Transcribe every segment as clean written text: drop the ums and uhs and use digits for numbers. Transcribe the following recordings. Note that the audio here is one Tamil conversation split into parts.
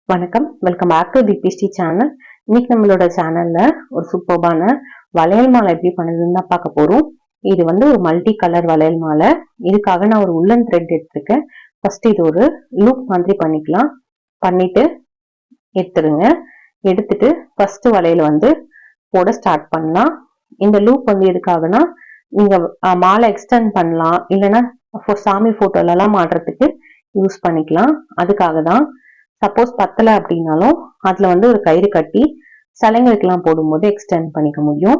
வணக்கம், வெல்கம் பேக் டு தீபிஸ்ரீ சேனல். இன்னைக்கு நம்மளோட சேனல்ல ஒரு சூப்பர்பான வளையல் மாலை எப்படி பண்ணுறதுன்னு தான் பார்க்க போறோம். இது ஒரு மல்டி கலர் வளையல் மாலை. இதுக்காக நான் ஒரு உள்ளன் த்ரெட் எடுத்திருக்கேன். ஃபர்ஸ்ட் இது ஒரு லூப் மாதிரி பண்ணிக்கலாம். பண்ணிட்டு எடுத்துருங்க. எடுத்துட்டு ஃபர்ஸ்ட் வளையல் போட ஸ்டார்ட் பண்ணலாம். இந்த லூப் எதுக்காகனா நீங்க மாலை எக்ஸ்டெண்ட் பண்ணலாம், இல்லைன்னா சாமி போட்டோலாம் மாட்டுறதுக்கு யூஸ் பண்ணிக்கலாம். அதுக்காக தான். சப்போஸ் பத்தல அப்படின்னாலும் அதுல ஒரு கயிறு கட்டி சலங்களுக்கெல்லாம் போடும்போது எக்ஸ்டெண்ட் பண்ணிக்க முடியும்.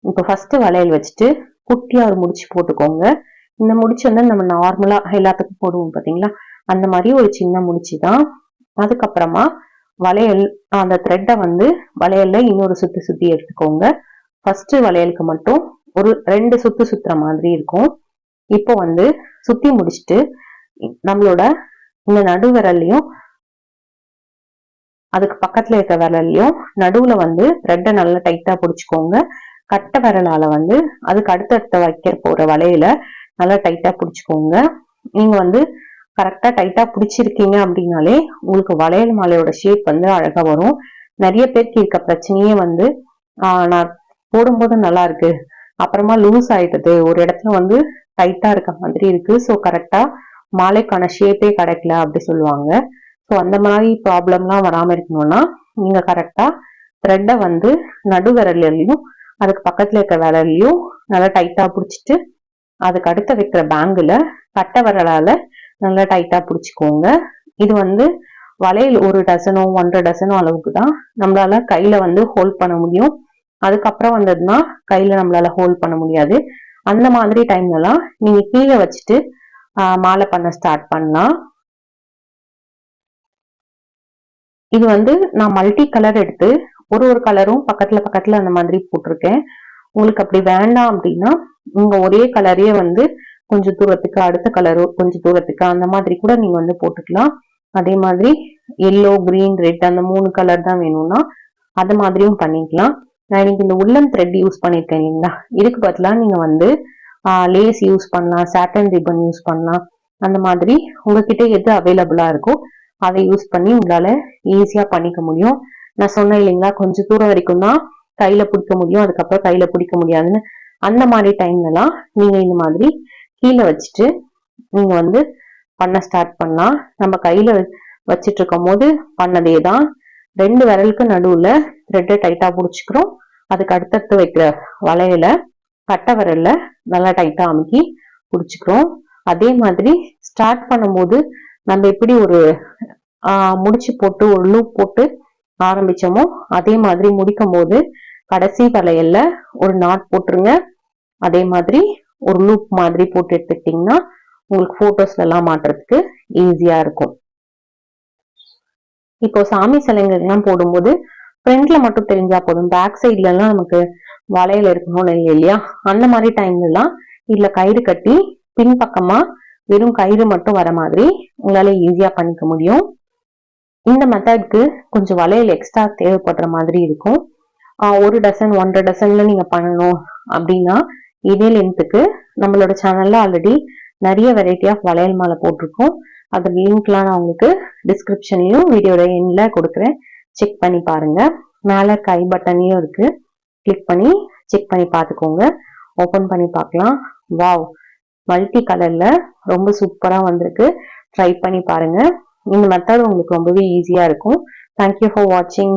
இப்போ ஃபர்ஸ்ட் வளையல் வச்சுட்டு குட்டியா ஒரு முடிச்சு போட்டுக்கோங்க. இந்த முடிச்சு நம்ம நார்மலா எல்லாத்துக்கும் போடுவோம் பாத்தீங்களா, அந்த மாதிரி ஒரு சின்ன முடிச்சு தான். அதுக்கப்புறமா வளையல் அந்த த்ரெட்டை வளையல்ல இன்னொரு சுத்தி சுத்தி எடுத்துக்கோங்க. ஃபர்ஸ்ட் வளையலுக்கு மட்டும் ஒரு 2 சுத்து சுத்துற மாதிரி இருக்கும். இப்போ சுத்தி முடிச்சுட்டு நம்மளோட இந்த நடு விரல்லையும் அதுக்கு பக்கத்துல இருக்க விரல்லையும் நடுவுல த்ரெட்டை நல்லா டைட்டா பிடிச்சுக்கோங்க. கட்டை விரலால அதுக்கு அடுத்தடுத்த வைக்க போற வளையல நல்லா டைட்டா பிடிச்சுக்கோங்க. நீங்க கரெக்டா டைட்டா பிடிச்சிருக்கீங்க அப்படின்னாலே உங்களுக்கு வளையல் மாலையோட ஷேப் அழகா வரும். நிறைய பேருக்கு இருக்க பிரச்சனையே நான் போடும்போது நல்லா இருக்கு, அப்புறமா லூஸ் ஆயிட்டது, ஒரு இடத்துல டைட்டா இருக்க மாதிரி இருக்கு, ஸோ கரெக்டா மாலைக்கான ஷேப்பே கிடைக்கல அப்படி சொல்லுவாங்க. ஸோ அந்த மாதிரி ப்ராப்ளம்லாம் வராமல் இருக்கணும்னா நீங்க கரெக்டா த்ரெட்டை நடு விரல்லையும் அதுக்கு பக்கத்துல இருக்க விரல்லையும் நல்லா டைட்டா பிடிச்சிட்டு அதுக்கு அடுத்த வைக்கிற பேங்குல கட்டை விரலால நல்லா டைட்டா பிடிச்சிக்கோங்க. இது வளையல் ஒரு டசனோ 1.5 டசனோ அளவுக்கு தான் நம்மளால கையில ஹோல்ட் பண்ண முடியும். அதுக்கப்புறம் வந்ததுன்னா கையில நம்மளால ஹோல்ட் பண்ண முடியாது. அந்த மாதிரி டைம்லலாம் நீங்க கீழே வச்சுட்டு மாலை பண்ண ஸ்டார்ட் பண்ணலாம். இது நான் மல்டி கலர் எடுத்து ஒரு கலரும் பக்கத்துல பக்கத்துல அந்த மாதிரி போட்டிருக்கேன். உங்களுக்கு அப்படி வேண்டாம் அப்படின்னா நீங்க ஒரே கலரையே கொஞ்சம் தூரத்துக்கு, அடுத்த கலரோ கொஞ்சம் தூரத்துக்கு, அந்த மாதிரி கூட நீங்க போட்டுக்கலாம். அதே மாதிரி எல்லோ, கிரீன், ரெட் அந்த 3 கலர் தான் வேணும்னா அது மாதிரியும் பண்ணிக்கலாம். நான் இன்னைக்கு இந்த உள்ளன் த்ரெட் யூஸ் பண்ணிருக்கேன் இல்லைங்களா, இதுக்கு பதிலா நீங்க லேஸ் யூஸ் பண்ணலாம், சாட்டன் ரிப்பன் யூஸ் பண்ணலாம். அந்த மாதிரி உங்ககிட்ட எது அவைலபிளா இருக்கோ அதை யூஸ் பண்ணி உங்களால ஈஸியா பண்ணிக்க முடியும். நான் சொன்னேன் இல்லைங்களா, கொஞ்சம் தூரம் வரைக்கும் தான் கையில பிடிக்க முடியும், அதுக்கப்புறம் கையில பிடிக்க முடியாதுன்னு. அந்த மாதிரி டைம்லாம் நீங்க இந்த மாதிரி கீழே வச்சுட்டு நீங்க பண்ண ஸ்டார்ட் பண்ணலாம். நம்ம கையில வச்சிட்டு இருக்கும் போது பண்ணதே தான். 2 விரலுக்கு நடுவுல த்ரெட்டை டைட்டா பிடிச்சிக்கிறோம். அதுக்கு அடுத்தடுத்து வைக்கிற வளையல கட்டை விரல்ல நல்லா டைட்டா அமுக்கி பிடிச்சிக்கிறோம். அதே மாதிரி ஸ்டார்ட் பண்ணும்போது நம்ம எப்படி ஒரு முடிச்சு போட்டு ஒரு லூப் போட்டு ஆரம்பிச்சோமோ அதே மாதிரி முடிக்கும் போது கடைசி வளையல்ல ஒரு நாட் போட்டுருங்க. அதே மாதிரி ஒரு லூப் மாதிரி போட்டு எடுத்துக்கிட்டீங்கன்னா உங்களுக்கு போட்டோஸ்ல எல்லாம் மாட்டுறதுக்கு ஈஸியா இருக்கும். இப்போ சாமி சிலைங்கள்லாம் போடும்போது ஃப்ரண்ட்ல மட்டும் தெரிஞ்சா போதும், பேக் சைட்ல எல்லாம் நமக்கு வளையல் இருக்கணும்னு இல்லையா, அந்த மாதிரி டைம்ல எல்லாம் இதுல கயிறு கட்டி பின்பக்கமா வெறும் கயிறு மட்டும் வர மாதிரி உங்களால ஈஸியா பண்ணிக்க முடியும். இந்த மெத்தட்க்கு கொஞ்சம் வளையல் எக்ஸ்ட்ரா தேவைப்படுற மாதிரி இருக்கும். 1 டசன் 1.5 டசன்ல நீங்க பண்ணணும் அப்படின்னா இதே லென்த்துக்கு நம்மளோட சேனல்ல ஆல்ரெடி நிறைய வெரைட்டி ஆஃப் வளையல் மாலை போட்டிருக்கோம். அது லிங்க்லாம் நான் உங்களுக்கு டிஸ்கிரிப்ஷன்லயும் வீடியோட எண்ட்ல கொடுக்குறேன், செக் பண்ணி பாருங்க. மேல கை பட்டன்லயும் இருக்கு, கிளிக் பண்ணி செக் பண்ணி பார்த்துக்கோங்க. ஓபன் பண்ணி பார்க்கலாம். வாவ், மல்டி கலர்ல ரொம்ப சூப்பரா வந்திருக்கு. ட்ரை பண்ணி பாருங்க. இந்த மெத்தட் உங்களுக்கு ரொம்பவே ஈஸியா இருக்கும். தேங்க்யூ ஃபார் வாட்சிங்.